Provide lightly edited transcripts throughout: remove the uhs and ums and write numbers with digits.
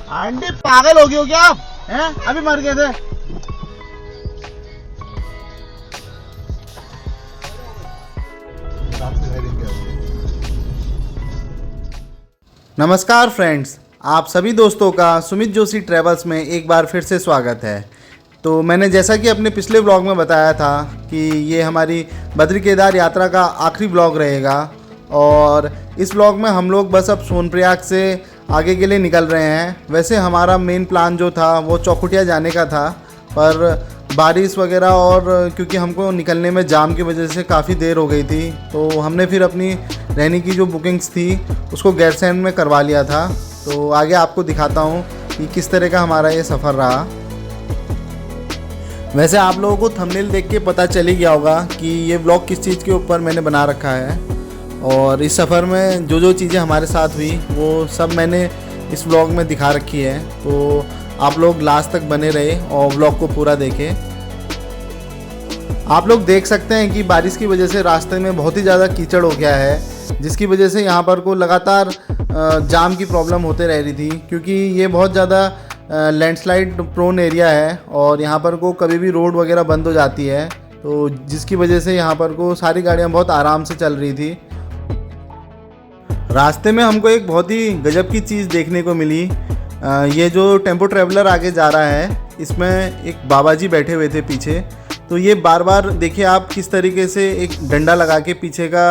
Aunty पागल हो गई हो क्या आप? हैं? अभी मर गए थे। नमस्कार फ्रेंड्स, आप सभी दोस्तों का सुमित जोशी ट्रैवल्स में एक बार फिर से स्वागत है। तो मैंने जैसा कि अपने पिछले व्लॉग में बताया था कि ये हमारी बद्री केदार यात्रा का आखिरी व्लॉग रहेगा और इस व्लॉग में हम लोग बस अब सोनप्रयाग से आगे के लिए निकल रहे हैं। वैसे हमारा मेन प्लान जो था वो चौखुटिया जाने का था, पर बारिश वगैरह और क्योंकि हमको निकलने में जाम की वजह से काफ़ी देर हो गई थी, तो हमने फिर अपनी रहने की जो बुकिंग्स थी उसको गैरसैंण में करवा लिया था। तो आगे आपको दिखाता हूँ कि किस तरह का हमारा ये सफ़र रहा। वैसे आप लोगों को थंबनेल देख के पता चल ही गया होगा कि ये व्लॉग किस चीज़ के ऊपर मैंने बना रखा है, और इस सफ़र में जो जो चीज़ें हमारे साथ हुई वो सब मैंने इस व्लॉग में दिखा रखी है। तो आप लोग लास्ट तक बने रहे और व्लॉग को पूरा देखें। आप लोग देख सकते हैं कि बारिश की वजह से रास्ते में बहुत ही ज़्यादा कीचड़ हो गया है, जिसकी वजह से यहाँ पर को लगातार जाम की प्रॉब्लम होते रह रही थी, क्योंकि ये बहुत ज़्यादा लैंडस्लाइड प्रोन एरिया है और यहाँ पर को कभी भी रोड वगैरह बंद हो जाती है, तो जिसकी वजह से यहाँ पर को सारी गाड़ियाँ बहुत आराम से चल रही थी। रास्ते में हमको एक बहुत ही गजब की चीज़ देखने को मिली। ये जो टेम्पो ट्रैवलर आगे जा रहा है, इसमें एक बाबा जी बैठे हुए थे पीछे। तो ये बार बार देखिए आप किस तरीके से एक डंडा लगा के पीछे का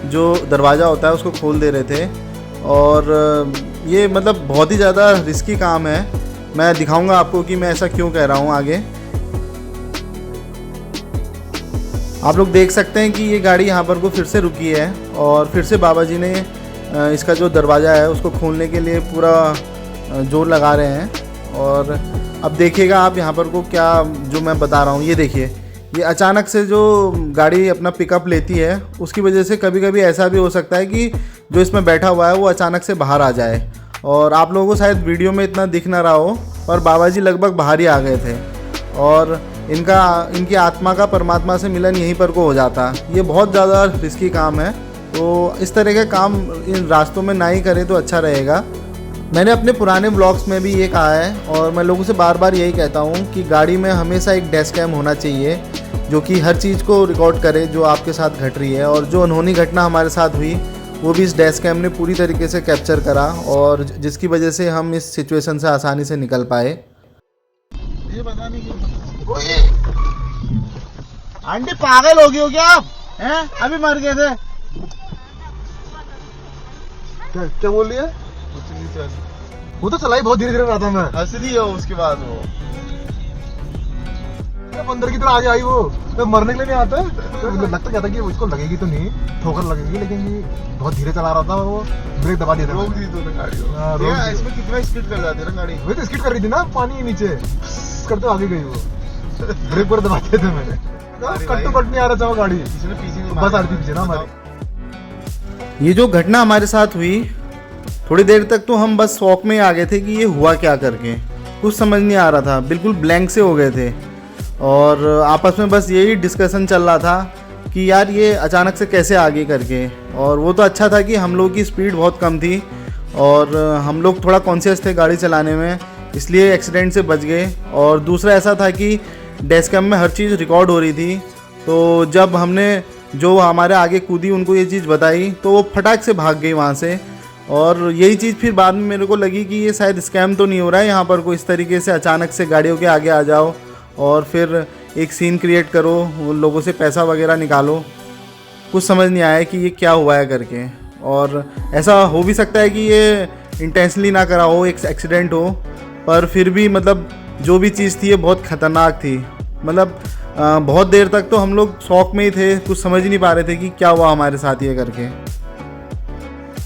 जो दरवाज़ा होता है उसको खोल दे रहे थे, और ये मतलब बहुत ही ज़्यादा रिस्की काम है। मैं दिखाऊंगा आपको कि मैं ऐसा क्यों कह रहा हूँ आगे। आप लोग देख सकते हैं कि ये गाड़ी यहाँ पर को फिर से रुकी है और फिर से बाबा जी ने इसका जो दरवाज़ा है उसको खोलने के लिए पूरा जोर लगा रहे हैं। और अब देखिएगा आप यहाँ पर को क्या जो मैं बता रहा हूँ, ये देखिए, ये अचानक से जो गाड़ी अपना पिकअप लेती है उसकी वजह से कभी कभी ऐसा भी हो सकता है कि जो इसमें बैठा हुआ है वो अचानक से बाहर आ जाए। और आप लोगों को शायद वीडियो में इतना दिख ना रहा हो, पर बाबा जी लगभग बाहर ही आ गए थे और इनकी आत्मा का परमात्मा से मिलन यहीं पर को हो जाता। ये बहुत ज़्यादा रिस्की काम है, तो इस तरह के काम इन रास्तों में ना ही करें तो अच्छा रहेगा। मैंने अपने पुराने व्लॉग्स में भी ये कहा है और मैं लोगों से बार बार यही कहता हूँ कि गाड़ी में हमेशा एक डैश कैम होना चाहिए जो कि हर चीज़ को रिकॉर्ड करे जो आपके साथ घट रही है। और जो अनहोनी घटना हमारे साथ हुई वो भी इस डैश कैम ने पूरी तरीके से कैप्चर करा, और जिसकी वजह से हम इस सिचुएशन से आसानी से निकल पाए। ये पता नहीं क्यों आंटी पागल हो गई हो क्या आप? हैं? अभी मर गए थे। क्या बोल रही है? वो तो चलाई बहुत धीरे धीरे रहा था मैं। हंस रही है उसके बाद वो अंदर की तरह आगे आई, वो तो मरने के लिए नहीं आता है। तो लगता क्या था कि उसको लगेगी तो नहीं, ठोकर लगेगी, लेकिन ये बहुत धीरे चला रहा था। वो ब्रेक दबा दिया था, रोक दी तो गाड़ी। इसमें कितना स्पीड कर जाती है ना गाड़ी। वही तो स्किड कर रही थी ना, पानी के नीचे करते आगे गई वो। ब्रेक पर दबा दिए थे मैंने, कट टू कट नहीं आ रहा था वो गाड़ी, बस आ रही थी पीछे ना हमारी। ये जो घटना हमारे साथ हुई, थोड़ी देर तक तो हम बस शॉक में आ गए थे कि ये हुआ क्या करके, कुछ समझ नहीं आ रहा था, बिल्कुल ब्लैंक से हो गए थे। और आपस में बस यही डिस्कशन चल रहा था कि यार ये अचानक से कैसे आगे करके। और वो तो अच्छा था कि हम लोग की स्पीड बहुत कम थी और हम लोग थोड़ा कॉन्शियस थे गाड़ी चलाने में, इसलिए एक्सीडेंट से बच गए। और दूसरा ऐसा था कि डैश कैम में हर चीज़ रिकॉर्ड हो रही थी, तो जब हमने जो हमारे आगे कूदी उनको ये चीज़ बताई तो वो फटाक से भाग गई वहाँ से। और यही चीज़ फिर बाद में मेरे को लगी कि ये शायद स्कैम तो नहीं हो रहा है यहाँ पर, कोई इस तरीके से अचानक से गाड़ियों के आगे आ जाओ और फिर एक सीन क्रिएट करो, वो लोगों से पैसा वगैरह निकालो। कुछ समझ नहीं आया कि ये क्या हुआ है करके। और ऐसा हो भी सकता है कि ये इंटेंशनली ना करा हो, एक एक्सीडेंट हो, पर फिर भी मतलब जो भी चीज़ थी ये बहुत ख़तरनाक थी। मतलब बहुत देर तक तो हम लोग शॉक में ही थे, कुछ समझ ही नहीं पा रहे थे कि क्या हुआ हमारे साथ ये करके।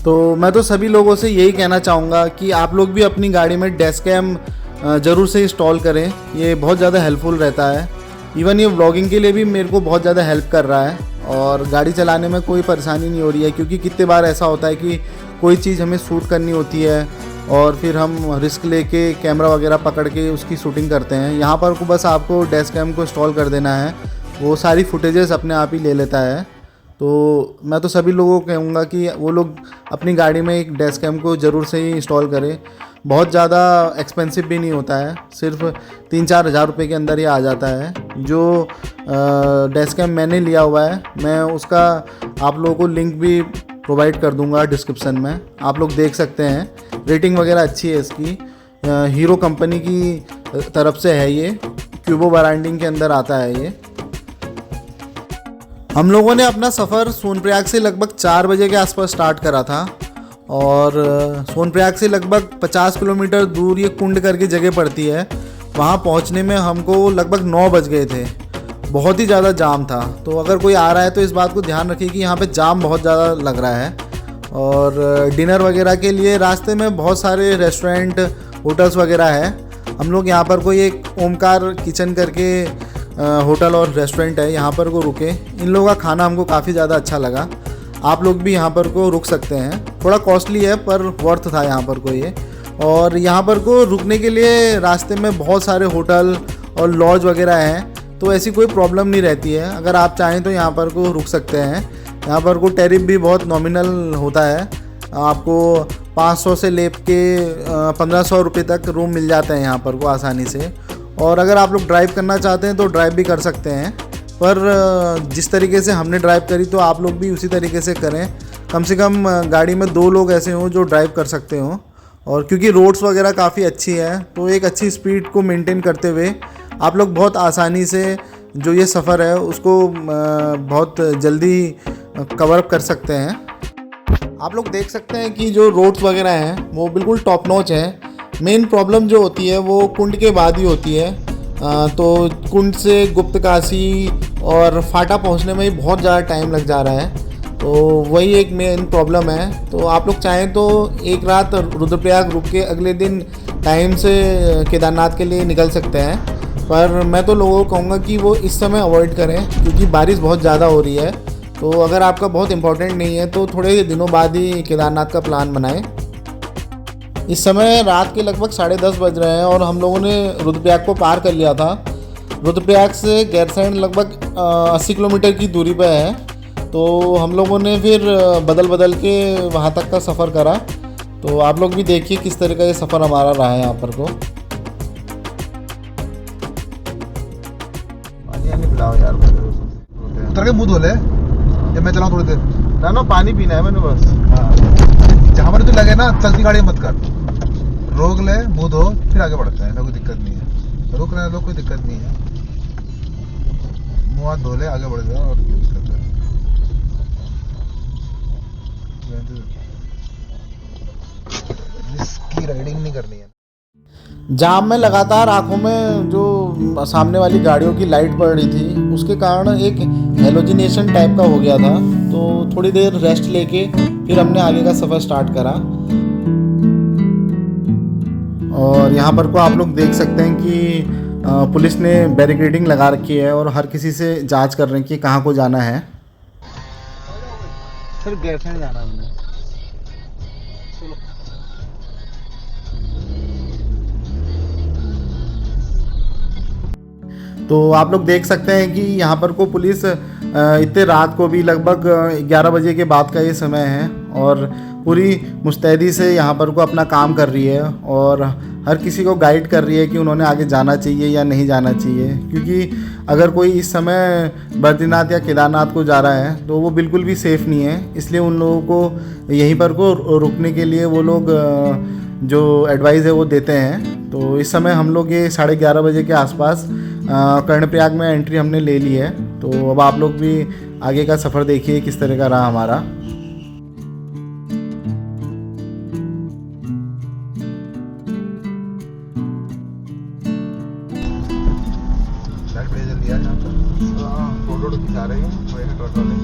तो मैं तो सभी लोगों से यही कहना चाहूँगा कि आप लोग भी अपनी गाड़ी में डैश कैम ज़रूर से इंस्टॉल करें, ये बहुत ज़्यादा हेल्पफुल रहता है। इवन ये व्लॉगिंग के लिए भी मेरे को बहुत ज़्यादा हेल्प कर रहा है और गाड़ी चलाने में कोई परेशानी नहीं हो रही है, क्योंकि कितने बार ऐसा होता है कि कोई चीज़ हमें शूट करनी होती है और फिर हम रिस्क लेके कैमरा वगैरह पकड़ के उसकी शूटिंग करते हैं। यहाँ पर को बस आपको डैश कैम को इंस्टॉल कर देना है, वो सारी फुटेजेस अपने आप ही ले लेता है। तो मैं तो सभी लोगों को कहूँगा कि वो लोग अपनी गाड़ी में एक डैश कैम को ज़रूर से ही इंस्टॉल करें। बहुत ज़्यादा एक्सपेंसिव भी नहीं होता है, सिर्फ 3-4 हज़ार रुपये के अंदर ही आ जाता है। जो डैश कैम मैंने लिया हुआ है, मैं उसका आप लोगों को लिंक भी प्रोवाइड कर दूंगा डिस्क्रिप्शन में, आप लोग देख सकते हैं। रेटिंग वगैरह अच्छी है इसकी, हीरो कंपनी की तरफ से है ये, क्यूबो ब्रांडिंग के अंदर आता है ये। हम लोगों ने अपना सफ़र सोनप्रयाग से लगभग 4 बजे के आसपास स्टार्ट करा था और सोनप्रयाग से लगभग 50 किलोमीटर दूर ये कुंड करके जगह पड़ती है, वहाँ पहुँचने में हमको लगभग 9 बज गए थे। बहुत ही ज़्यादा जाम था, तो अगर कोई आ रहा है तो इस बात को ध्यान रखिए कि यहाँ पे जाम बहुत ज़्यादा लग रहा है। और डिनर वगैरह के लिए रास्ते में बहुत सारे रेस्टोरेंट, होटल्स वगैरह है। हम लोग यहाँ पर कोई एक ओमकार किचन करके होटल और रेस्टोरेंट है, यहाँ पर को रुके। इन लोगों का खाना हमको काफ़ी ज़्यादा अच्छा लगा। आप लोग भी यहाँ पर को रुक सकते हैं, थोड़ा कॉस्टली है पर वर्थ था यहाँ पर को ये। और यहाँ पर को रुकने के लिए रास्ते में बहुत सारे होटल और लॉज वगैरह हैं, तो ऐसी कोई प्रॉब्लम नहीं रहती है। अगर आप चाहें तो यहाँ पर को रुक सकते हैं। यहाँ पर को टैरिफ भी बहुत नॉमिनल होता है, आपको 500 से ले के 1500 रुपये तक रूम मिल जाते हैं यहाँ पर को आसानी से। और अगर आप लोग ड्राइव करना चाहते हैं तो ड्राइव भी कर सकते हैं, पर जिस तरीके से हमने ड्राइव करी तो आप लोग भी उसी तरीके से करें। कम से कम गाड़ी में 2 लोग ऐसे हों जो ड्राइव कर सकते हों। और क्योंकि रोड्स वगैरह काफ़ी अच्छी है, तो एक अच्छी स्पीड को मेंटेन करते हुए आप लोग बहुत आसानी से जो ये सफ़र है उसको बहुत जल्दी कवर अप कर सकते हैं। आप लोग देख सकते हैं कि जो रोड्स वगैरह हैं वो बिल्कुल टॉप नॉच है। मेन प्रॉब्लम जो होती है वो कुंड के बाद ही होती है। तो कुंड से गुप्तकाशी और फाटा पहुंचने में ही बहुत ज़्यादा टाइम लग जा रहा है, तो वही एक मेन प्रॉब्लम है। तो आप लोग चाहें तो एक रात रुद्रप्रयाग रुक के अगले दिन टाइम से केदारनाथ के लिए निकल सकते हैं, पर मैं तो लोगों को कहूँगा कि वो इस समय अवॉइड करें क्योंकि बारिश बहुत ज़्यादा हो रही है। तो अगर आपका बहुत इम्पोर्टेंट नहीं है तो थोड़े दिनों बाद ही केदारनाथ का प्लान बनाएं। इस समय रात के लगभग 10:30 बज रहे हैं और हम लोगों ने रुद्रप्रयाग को पार कर लिया था। रुद्रप्रयाग से गैरसैंण लगभग 80 किलोमीटर की दूरी पर है, तो हम लोगों ने फिर बदल बदल के वहाँ तक का सफ़र करा। तो आप लोग भी देखिए किस तरह का ये सफ़र हमारा रहा है यहाँ पर को। यार उतर के मुंह धो ले या मैं चलाऊं थोड़ी देर ना पानी पीना है मैंने बस। जहाँ पर तो लगे ना चलती गाड़ी मत कर, रोक ले, मुंह धो, फिर आगे बढ़ता है, कोई दिक्कत नहीं है। रुक रहे लोग, कोई दिक्कत नहीं है, मुंह हाथ धो ले, आगे बढ़ जा। और क्या दिक्कत है? रिस्की राइडिंग नहीं करनी है। जाम में लगातार आंखों में जो सामने वाली गाड़ियों की लाइट पड़ रही थी उसके कारण एक हेलोजिनेशन टाइप का हो गया था, तो थोड़ी देर रेस्ट लेके फिर हमने आगे का सफ़र स्टार्ट करा। और यहाँ पर को आप लोग देख सकते हैं कि पुलिस ने बैरिकेडिंग लगा रखी है और हर किसी से जांच कर रहे हैं कि कहाँ को जाना है। सिर्फ गैरसैंण जाना है हमने। तो आप लोग देख सकते हैं कि यहाँ पर को पुलिस इतने रात को भी लगभग 11 बजे के बाद का ये समय है और पूरी मुस्तैदी से यहाँ पर को अपना काम कर रही है और हर किसी को गाइड कर रही है कि उन्होंने आगे जाना चाहिए या नहीं जाना चाहिए। क्योंकि अगर कोई इस समय बद्रीनाथ या केदारनाथ को जा रहा है तो वो बिल्कुल भी सेफ़ नहीं है, इसलिए उन लोगों को यहीं पर को रुकने के लिए वो लोग जो एडवाइस है वो देते हैं। तो इस समय हम लोग ये 11:30 बजे के आसपास कर्णप्रयाग में एंट्री हमने ले ली है। तो अब आप लोग भी आगे का सफ़र देखिए किस तरह का रहा हमारा। लाइट बड़ी जल्दी आ यहाँ पर फोटो खिंचा रहे हैं ट्रक वाले।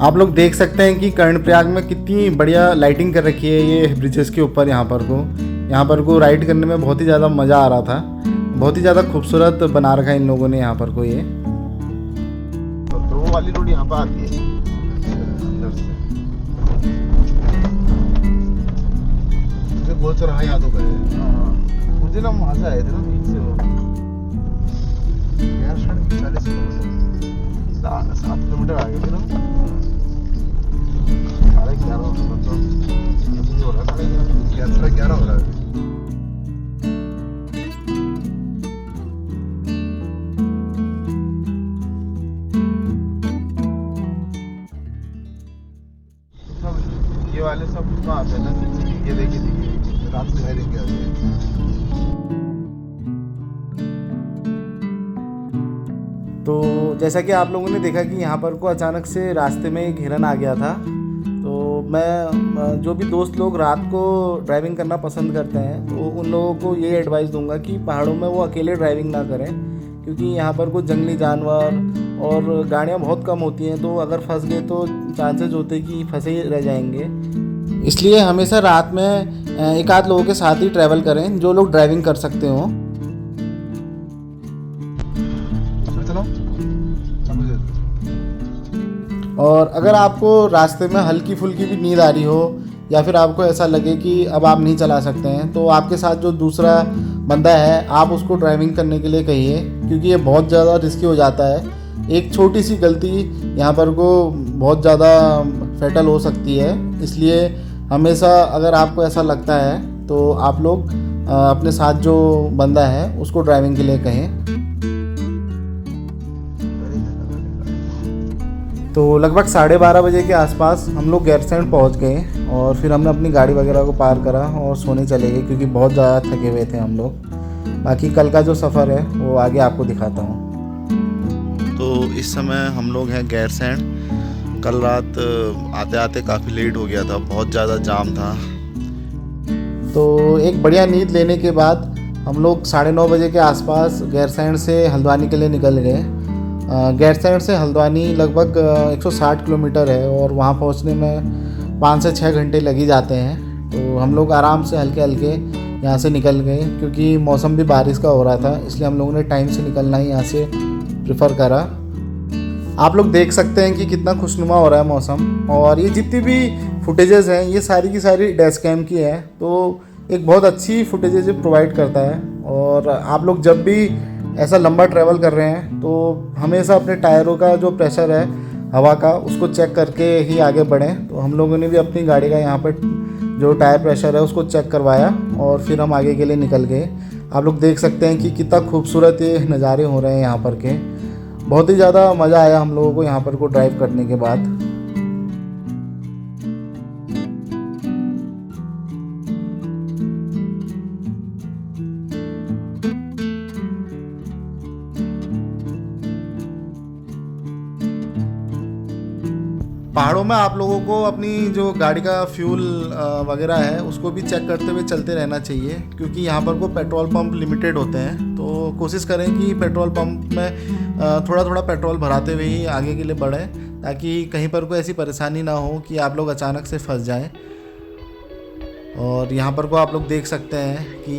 आप लोग देख सकते हैं कि कर्णप्रयाग में कितनी बढ़िया लाइटिंग कर रखी है ये ब्रिजेस के ऊपर। यहाँ पर को राइड करने में बहुत ही ज़्यादा मज़ा आ रहा था। बहुत ही ज़्यादा खूबसूरत बना रखा है इन लोगों ने यहाँ पर को ये। तो वो वाली रोड यहाँ पर आती है अंदर से। मुझे बहुत सारा याद हो गए। मुझे ना वहाँ से आए थे ना बीच से वो यार 7 किलोमीटर आगे थे ना। 11:30 हो रहा है। 11:30 हो रहा है। ये वाले सब वहाँ पे ना ये देखिए रात में देखेंगे अभी। तो जैसा कि आप लोगों ने देखा कि यहाँ पर को अचानक से रास्ते में एक हिरन आ गया था। तो मैं जो भी दोस्त लोग रात को ड्राइविंग करना पसंद करते हैं तो उन लोगों को ये एडवाइस दूंगा कि पहाड़ों में वो अकेले ड्राइविंग ना करें, क्योंकि यहाँ पर कुछ जंगली जानवर और गाड़ियाँ बहुत कम होती हैं। तो अगर फंस गए तो चांसेस होते हैं कि फंसे ही रह जाएंगे। इसलिए हमेशा रात में एक आध लोगों के साथ ही ट्रैवल करें जो लोग ड्राइविंग कर सकते हो। और अगर आपको रास्ते में हल्की फुल्की भी नींद आ रही हो या फिर आपको ऐसा लगे कि अब आप नहीं चला सकते हैं तो आपके साथ जो दूसरा बंदा है आप उसको ड्राइविंग करने के लिए कहिए, क्योंकि ये बहुत ज़्यादा रिस्की हो जाता है। एक छोटी सी गलती यहाँ पर को बहुत ज़्यादा फैटल हो सकती है। इसलिए हमेशा अगर आपको ऐसा लगता है तो आप लोग अपने साथ जो बंदा है उसको ड्राइविंग के लिए कहें। तो लगभग 12:30 बजे के आसपास हम लोग गैरसैंण पहुंच गए और फिर हमने अपनी गाड़ी वगैरह को पार करा और सोने चले गए, क्योंकि बहुत ज़्यादा थके हुए थे हम लोग। बाकी कल का जो सफ़र है वो आगे आपको दिखाता हूँ। तो इस समय हम लोग हैं गैरसैंण। कल रात आते आते काफ़ी लेट हो गया था, बहुत ज़्यादा जाम था। तो एक बढ़िया नींद लेने के बाद हम लोग 9:30 बजे के आसपास गैरसैंण से हल्द्वानी के लिए निकल गए। गैरसैंण से हल्द्वानी लगभग 160 किलोमीटर है और वहाँ पहुँचने में 5 से 6 घंटे लग ही जाते हैं। तो हम लोग आराम से हल्के हल्के यहाँ से निकल गए, क्योंकि मौसम भी बारिश का हो रहा था, इसलिए हम लोगों ने टाइम से निकलना ही यहाँ से प्रेफर करा। आप लोग देख सकते हैं कि कितना खुशनुमा हो रहा है मौसम। और ये जितनी भी फुटेजेस हैं ये सारी की सारी डैश कैम की है, तो एक बहुत अच्छी फुटेजेस प्रोवाइड करता है। और आप लोग जब भी ऐसा लंबा ट्रैवल कर रहे हैं तो हमेशा अपने टायरों का जो प्रेशर है हवा का उसको चेक करके ही आगे बढ़ें। तो हम लोगों ने भी अपनी गाड़ी का यहाँ पर जो टायर प्रेशर है उसको चेक करवाया और फिर हम आगे के लिए निकल गए। आप लोग देख सकते हैं कि कितना खूबसूरत ये नज़ारे हो रहे हैं यहाँ पर के। बहुत ही ज़्यादा मज़ा आया हम लोगों को यहाँ पर को ड्राइव करने के बाद। पहाड़ों में आप लोगों को अपनी जो गाड़ी का फ्यूल वगैरह है उसको भी चेक करते हुए चलते रहना चाहिए, क्योंकि यहाँ पर को पेट्रोल पंप लिमिटेड होते हैं। तो कोशिश करें कि पेट्रोल पंप में थोड़ा थोड़ा पेट्रोल भराते हुए ही आगे के लिए बढ़ें, ताकि कहीं पर कोई ऐसी परेशानी ना हो कि आप लोग अचानक से फंस जाएं। और यहाँ पर को आप लोग देख सकते हैं कि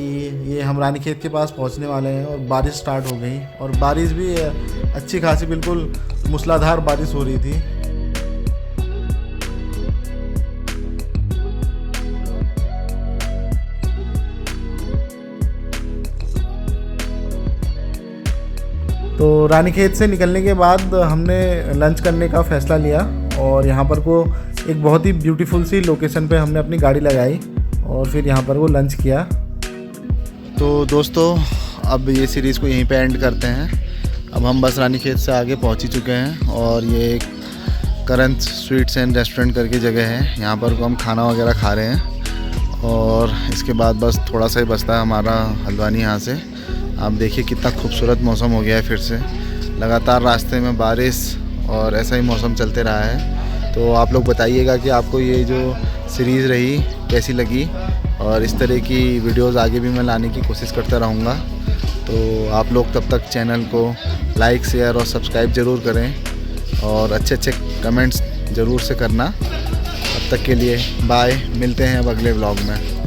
ये हम रानीखेत के पास पहुँचने वाले हैं और बारिश स्टार्ट हो गई, और बारिश भी अच्छी खासी बिल्कुल मूसलाधार बारिश हो रही थी। तो रानीखेत से निकलने के बाद हमने लंच करने का फ़ैसला लिया और यहाँ पर को एक बहुत ही ब्यूटीफुल सी लोकेशन पे हमने अपनी गाड़ी लगाई और फिर यहाँ पर वो लंच किया। तो दोस्तों अब ये सीरीज़ को यहीं पे एंड करते हैं। अब हम बस रानीखेत से आगे पहुँच ही चुके हैं और ये एक करंत स्वीट्स एंड रेस्टोरेंट करके जगह है, यहाँ पर को हम खाना वगैरह खा रहे हैं और इसके बाद बस थोड़ा सा ही बचता है हमारा हल्द्वानी यहाँ से। आप देखिए कितना खूबसूरत मौसम हो गया है, फिर से लगातार रास्ते में बारिश और ऐसा ही मौसम चलते रहा है। तो आप लोग बताइएगा कि आपको ये जो सीरीज़ रही कैसी लगी, और इस तरह की वीडियोस आगे भी मैं लाने की कोशिश करता रहूँगा। तो आप लोग तब तक चैनल को लाइक शेयर और सब्सक्राइब ज़रूर करें और अच्छे अच्छे कमेंट्स ज़रूर से करना। तब तक के लिए बाय, मिलते हैं अब अगले व्लॉग में।